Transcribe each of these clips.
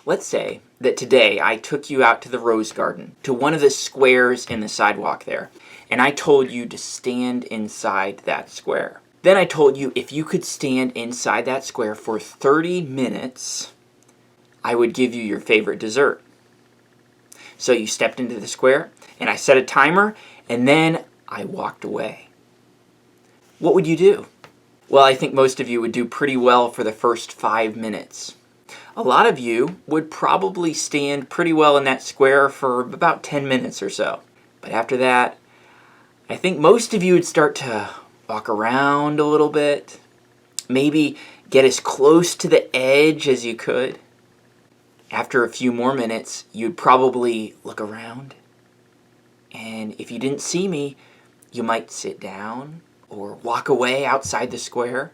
Let's say that today I took you out to the rose garden, to one of the squares in the sidewalk there, and I told you to stand inside that square. Then I told you if you could stand inside that square for 30 minutes, I would give you your favorite dessert. So you stepped into the square, and I set a timer, and then I walked away. What would you do? Well, I think most of you would do pretty well for the first 5 minutes. A lot of you would probably stand pretty well in that square for about 10 minutes or so. But after that, I think most of you would start to walk around a little bit, maybe get as close to the edge as you could. After a few more minutes, you'd probably look around, and if you didn't see me, you might sit down or walk away outside the square.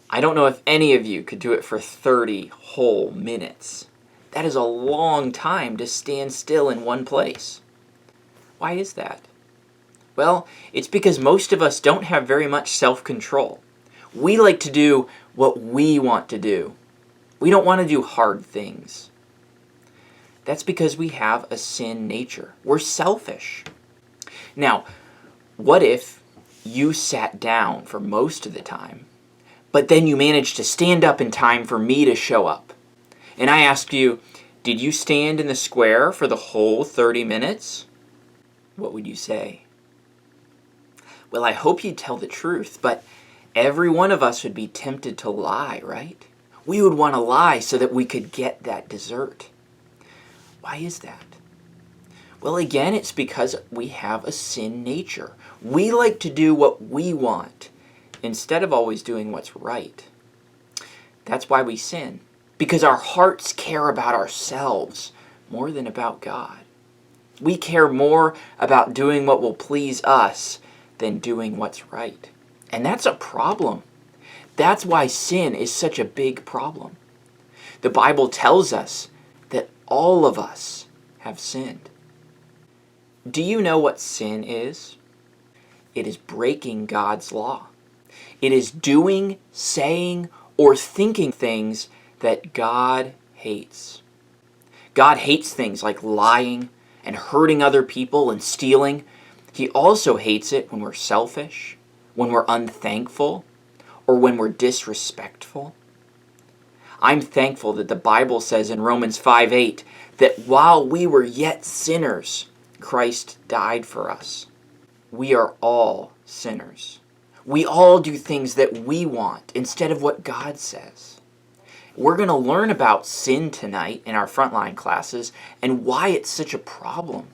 I don't know if any of you could do it for 30 whole minutes. That is a long time to stand still in one place. Why is that? Well, it's because most of us don't have very much self-control. We like to do what we want to do. We don't want to do hard things. That's because we have a sin nature. We're selfish. Now, what if you sat down for most of the time, but then you managed to stand up in time for me to show up? And I asked you, did you stand in the square for the whole 30 minutes? What would you say? Well, I hope you'd tell the truth, but every one of us would be tempted to lie, right? We would want to lie so that we could get that dessert. Why is that? Well, again, it's because we have a sin nature. We like to do what we want instead of always doing what's right. That's why we sin, because our hearts care about ourselves more than about God. We care more about doing what will please us than doing what's right. And that's a problem. That's why sin is such a big problem. The Bible tells us that all of us have sinned. Do you know what sin is? It is breaking God's law. It is doing, saying, or thinking things that God hates. God hates things like lying and hurting other people and stealing. He also hates it when we're selfish, when we're unthankful, or when we're disrespectful. I'm thankful that the Bible says in Romans 5:8 that while we were yet sinners, Christ died for us. We are all sinners. We all do things that we want instead of what God says. We're going to learn about sin tonight in our Frontline classes and why it's such a problem.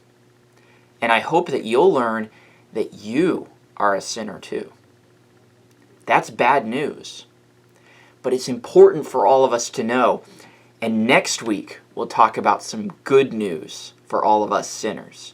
And I hope that you'll learn that you are a sinner too. That's bad news. But it's important for all of us to know. And next week, we'll talk about some good news for all of us sinners.